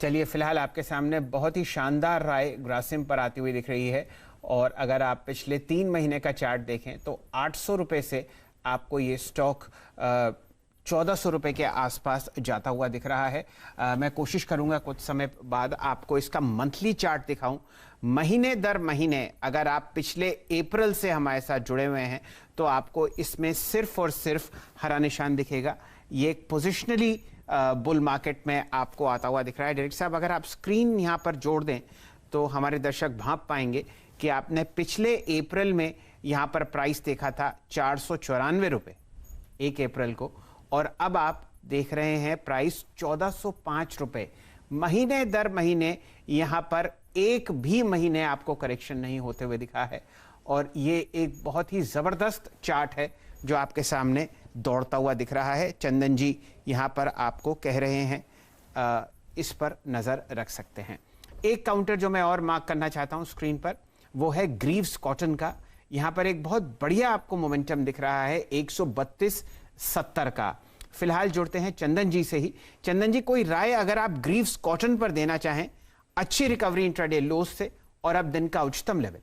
चलिए, फिलहाल आपके सामने बहुत ही शानदार राय ग्रासिम पर आती हुई दिख रही है। और अगर आप पिछले 3 महीने का चार्ट देखें तो 800 रुपये से आपको ये स्टॉक 1400 रुपये के आसपास जाता हुआ दिख रहा है। मैं कोशिश करूंगा कुछ समय बाद आपको इसका मंथली चार्ट दिखाऊं। महीने दर महीने अगर आप पिछले अप्रैल से हमारे साथ जुड़े हुए हैं तो आपको इसमें सिर्फ और सिर्फ हरा निशान दिखेगा। ये एक पोजिशनली बुल मार्केट में आपको आता हुआ दिख रहा है। डायरेक्टर साहब, अगर आप स्क्रीन यहाँ पर जोड़ दें तो हमारे दर्शक भांप पाएंगे कि आपने पिछले अप्रैल में यहाँ पर प्राइस देखा था 494 रुपये 1 अप्रैल को, और अब आप देख रहे हैं प्राइस 1405 रुपये। महीने दर महीने यहाँ पर एक भी महीने आपको करेक्शन नहीं होते हुए दिखा है, और ये एक बहुत ही ज़बरदस्त चार्ट है जो आपके सामने दौड़ता हुआ दिख रहा है। चंदन जी यहाँ पर आपको कह रहे हैं इस पर नज़र रख सकते हैं। एक काउंटर जो मैं और मार्क करना चाहता हूँ स्क्रीन पर, वो है ग्रीव्स कॉटन का। यहाँ पर एक बहुत बढ़िया आपको मोमेंटम दिख रहा है 132.70 का। फिलहाल जुड़ते हैं चंदन जी से ही। चंदन जी, कोई राय अगर आप ग्रीव्स कॉटन पर देना चाहें, अच्छी रिकवरी इंट्राडे लोस से और अब दिन का उच्चतम लेवल।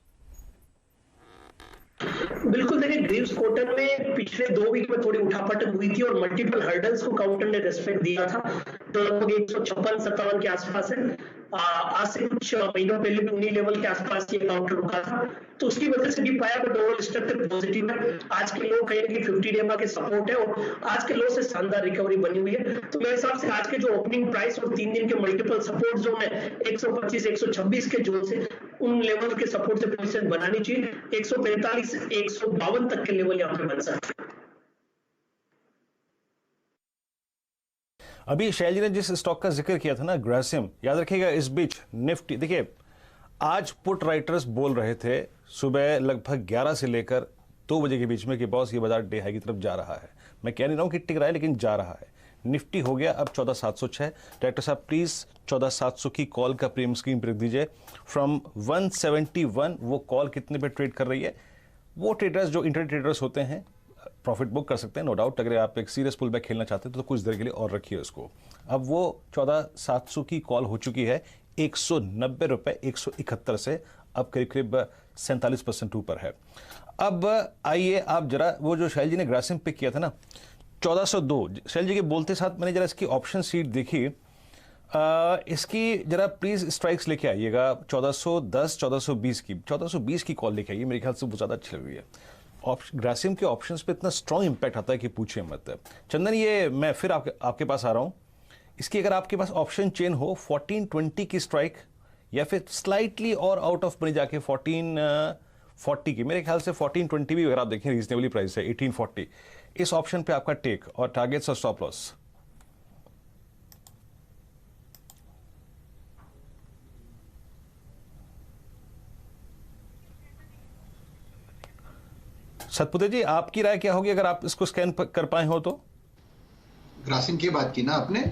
बिल्कुल, देखिए ग्रीव्स कॉटन में पिछले 2 वीक में थोड़ी उठापटक हुई थी और मल्टीपल हर्डल्स को काउंटर ने रेस्पेक्ट दिया था, तो लगभग 156-57 के आसपास है। आज से कुछ महीनों पहले भी उन्हीं लेवल के आसपास ये काउंटर रुका था, तो उसकी वजह से भी पाया, बट ओवरऑल स्ट्रक्चर पॉजिटिव है। आज के लो कहेंगे 50 डे का सपोर्ट है और आज के लो से शानदार रिकवरी बनी हुई है। तो मेरे हिसाब से आज के जो ओपनिंग प्राइस और 3 दिन के मल्टीपल सपोर्ट जोन है 125-126 के जोन से, उन लेवल के सपोर्ट से पोजीशन बनानी चाहिए। 145-152 तक के लेवल यहाँ पे बन सकते हैं। अभी शैल जी ने जिस स्टॉक का जिक्र किया था ना, ग्रासिम, याद रखिएगा इस बीच निफ्टी, देखिए आज पुट राइटर्स बोल रहे थे सुबह लगभग 11 से लेकर 2 बजे के बीच में कि बॉस ये बाजार डे हाई की तरफ जा रहा है। मैं कह नहीं रहा हूं कि टिक रहा है, लेकिन जा रहा है। निफ्टी हो गया अब 14,706। डायरेक्टर साहब प्लीज 14,700 की कॉल का प्रीमियम स्क्रीन पर रख दीजिए। फ्रॉम 171 वो कॉल कितने पे ट्रेड कर रही है? वो ट्रेडर्स जो इंटर ट्रेडर्स होते हैं प्रॉफिट बुक कर सकते हैं, नो डाउट। अगर आप एक सीरियस पुल बैक खेलना चाहते हैं तो कुछ देर के लिए और रखिए उसको। अब वो 14,700 की कॉल हो चुकी है 190 रुपये 171 से, अब करीब करीब 47% ऊपर है। अब आइए आप जरा वो जो शैल जी ने ग्रासिम पिक किया था ना 1402, शैल जी के बोलते साथ मैंने जरा इसकी ऑप्शन सीट देखी। इसकी जरा प्लीज स्ट्राइक्स लेके आइएगा 1410 1420 की। 1420 की कॉल लेके आइए, मेरे ख्याल से वो ज़्यादा अच्छी लग रही है। ग्रासिम के ऑप्शंस पे इतना स्ट्रॉन्ग इंपैक्ट आता है कि पूछिए मत। चंदन, ये मैं फिर आपके पास आ रहा हूं। इसकी अगर आपके पास ऑप्शन चेन हो 1420 की स्ट्राइक, या फिर स्लाइटली और आउट ऑफ मनी जाके 1440 की, मेरे ख्याल से 1420 भी अगर आप देखें रीजनेबली प्राइस है 1840। इस ऑप्शन पे आपका टेक और टारगेट्स और स्टॉप लॉस। सतपुते जी, आपकी राय क्या होगी अगर आप इसको स्कैन कर पाए हो तो? ग्रासिम की बात की ना आपने?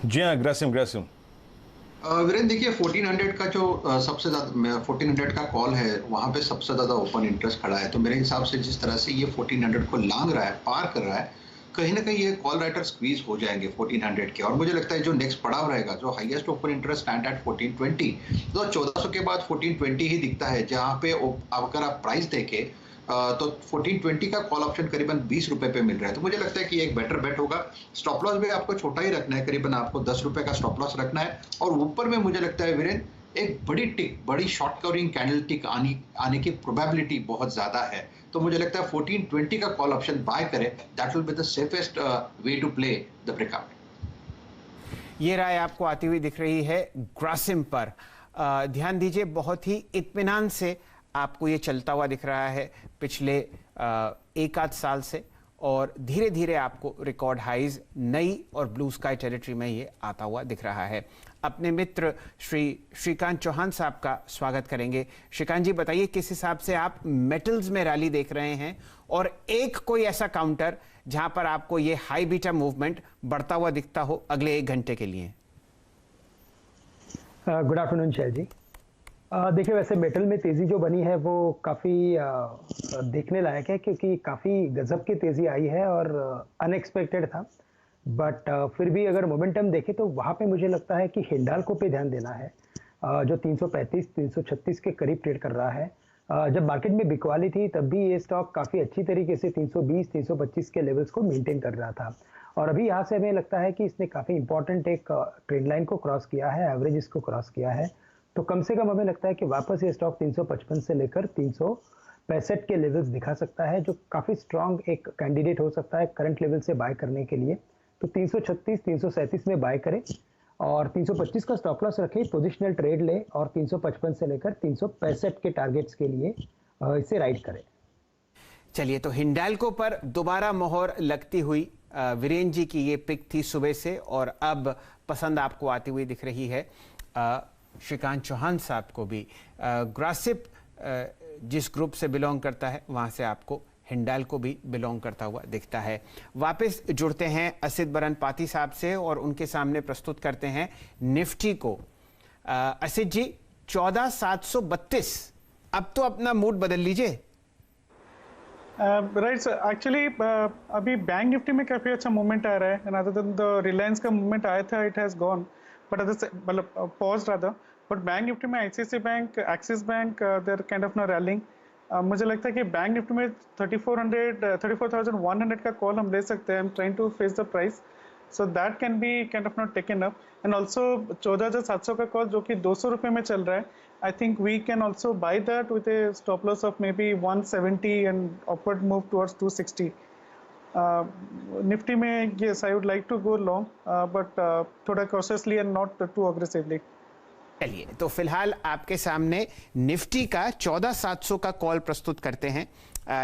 जी हाँ, ग्रासिम। वीरेंद्र, देखिए 1400 का जो सबसे ज्यादा 1400 का कॉल है, वहां पे सबसे ज्यादा ओपन इंटरेस्ट खड़ा है। तो मेरे हिसाब से जिस तरह से ये 1400 को लांग रहा है, पार कर रहा है, कहीं ना कहीं ये कॉल राइटर स्क्वीज हो जाएंगे 1400 के। और मुझे लगता है जो नेक्स्ट पड़ाव रहेगा, जो highest open interest stand at 1420, तो 1400 के बाद 1420 ही दिखता है, जहां पे अगर आप प्राइस देखें तो 1420 का कॉल ऑप्शन करीबन 20 रुपए पे मिल रहा है। तो मुझे लगता है कि एक बेटर बेट होगा। स्टॉप लॉस भी आपको छोटा ही रखना है, करीबन आपको 10 रुपए का स्टॉप लॉस रखना है। और ऊपर में मुझे लगता है वीरेंद्र एक बड़ी शॉर्ट कवरिंग कैंडल टिक आने की प्रोबेबिलिटी बहुत ज्यादा है। तो मुझे लगता है 1420 का कॉल ऑप्शन बाय करें, that will be the safest way to play the breakout. ये राय आपको आती हुई दिख रही है ग्रासिम पर। ध्यान दीजिए, बहुत ही इत्मीनान से आपको ये चलता हुआ दिख रहा है पिछले 1 आध साल से, और धीरे धीरे आपको रिकॉर्ड हाइज नई और ब्लू स्काई टेरिटरी में ये आता हुआ दिख रहा है। अपने मित्र श्रीकांत चौहान साहब का स्वागत करेंगे। श्रीकांत जी, बताइए किस हिसाब से आप मेटल्स में रैली देख रहे हैं, और एक कोई ऐसा काउंटर जहां पर आपको ये हाई बीटा मूवमेंट बढ़ता हुआ दिखता हो अगले 1 घंटे के लिए। गुड आफ्टरनून शैल जी। देखिए, वैसे मेटल में तेजी जो बनी है वो काफ़ी देखने लायक है, क्योंकि काफ़ी गजब की तेजी आई है और अनएक्सपेक्टेड था। बट फिर भी अगर मोमेंटम देखें तो वहाँ पे मुझे लगता है कि हिंडाल्को पे ध्यान देना है, जो 335 336 के करीब ट्रेड कर रहा है। जब मार्केट में बिकवाली थी तब भी ये स्टॉक काफ़ी अच्छी तरीके से 320 325 के लेवल्स को मेंटेन कर रहा था, और अभी यहाँ से हमें लगता है कि इसने काफ़ी इंपॉर्टेंट एक ट्रेंड लाइन को क्रॉस किया है, एवरेज इसको क्रॉस किया है। तो कम से कम हमें लगता है कि वापस ये स्टॉक 355 से लेकर 365 के लेवल्स दिखा सकता है, जो काफ़ी स्ट्रॉन्ग एक कैंडिडेट हो सकता है करंट लेवल से बाय करने के लिए। तो 336 337 में बाय करें और 325 का स्टॉप लॉस रखें, पोजिशनल ट्रेड ले और 355 से लेकर 365 के टारगेट्स के लिए इसे राइड करें। चलिए, तो हिंडाल्को पर दोबारा मोहर लगती हुई वीरेन जी की ये पिक थी सुबह से, और अब पसंद आपको आती हुई दिख रही है श्रीकांत चौहान साहब को भी। ग्रासिप जिस ग्रुप से बिलोंग करता है वहां से आपको हिंडाल्को भी बिलोंग करता हुआ दिखता है। वापस जुड़ते हैं असित बरन पाती साहब से और उनके सामने प्रस्तुत करते हैं निफ्टी को। असित जी, 14,732, अब तो अपना मूड बदल लीजिए। राइट सर, एक्चुअली अभी बैंक निफ्टी में काफी अच्छा मूवमेंट आ रहा है, and other than the Reliance का मूवमेंट आया था, it has gone, but other मतलब pause rather, but bank Nifty में ICICI bank, Axis bank, they are kind of no rallying. मुझे लगता है कि बैंक निफ्टी में 34,100 का कॉल हम ले सकते हैं। I am trying to face the price, so that can be kind of not taken up, and also 14,700 का कॉल जो कि 200 रुपये में चल रहा है, I think we can also buy that with a stop loss of may be 170 and upward move towards 260। Nifty में yes I would like to go long, but थोड़ा cautiously and not too aggressively. चलिए, तो फिलहाल आपके सामने Nifty का 14,700 का call प्रस्तुत करते हैं,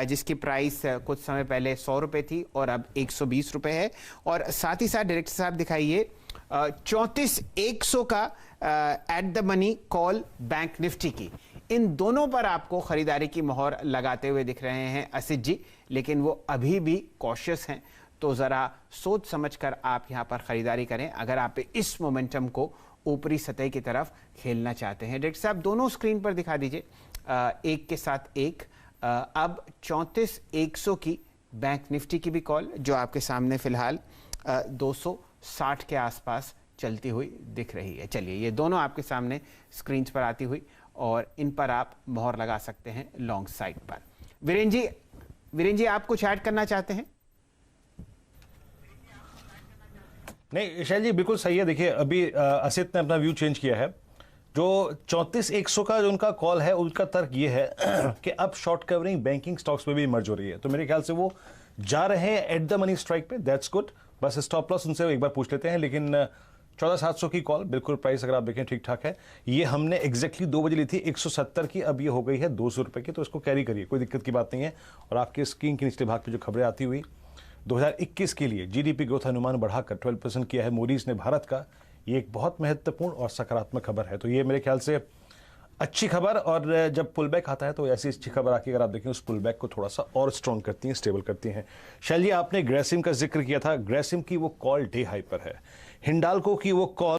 जिसकी प्राइस कुछ समय पहले 100 रुपये थी और अब 120 रुपये है। और साथ ही साथ डायरेक्टर साहब दिखाइए 34,100 का at the money call bank Nifty की। इन दोनों पर आपको खरीदारी की मोहर लगाते हुए दिख रहे हैं असित जी, लेकिन वो अभी भी कॉशियस हैं, तो ज़रा सोच समझकर आप यहाँ पर खरीदारी करें अगर आप इस मोमेंटम को ऊपरी सतह की तरफ खेलना चाहते हैं। डायरेक्टर साहब, दोनों स्क्रीन पर दिखा दीजिए एक के साथ एक। अब 34,100 की बैंक निफ्टी की भी कॉल, जो आपके सामने फिलहाल 260 के आसपास चलती हुई दिख रही है। चलिए, ये दोनों आपके सामने स्क्रीन पर आती हुई, और इन पर आप मोहर लगा सकते हैं लॉन्ग साइड पर। वीरेन जी आप कुछ ऐड करना चाहते हैं? नहीं शैल जी, बिल्कुल सही है। देखिए, अभी असित ने अपना व्यू चेंज किया है। जो 34,100 का जो उनका कॉल है, उनका तर्क ये है कि अब शॉर्ट कवरिंग बैंकिंग स्टॉक्स में भी इमर्ज हो रही है, तो मेरे ख्याल से वो जा रहे हैं एट द मनी स्ट्राइक पे। That's good. Bus stop loss उनसे एक बार पूछ लेते हैं, लेकिन 14,700 की कॉल बिल्कुल, प्राइस अगर आप देखें ठीक ठाक है। ये हमने एग्जैक्टली 2 बजे ली थी 170 की, अब ये हो गई है 200 रुपये की, तो इसको कैरी करिए, कोई दिक्कत की बात नहीं है। और आपके स्क्रीन के निचले भाग पे जो खबरें आती हुई 2021 के लिए जीडीपी ग्रोथ अनुमान बढ़ाकर 12% किया है मोडीज ने भारत का, ये एक बहुत महत्वपूर्ण और सकारात्मक खबर है। तो ये मेरे ख्याल से अच्छी खबर, और जब पुल बैक आता है तो ऐसी अच्छी खबर आके अगर आप देखें उस पुल बैक को थोड़ा सा और स्ट्रॉन्ग करती हैं, स्टेबल करती हैं। शैल जी, आपने ग्रेसिम का जिक्र किया था, ग्रेसिम की वो कॉल डे हाई पर है, हिंडाल्को की वो कॉल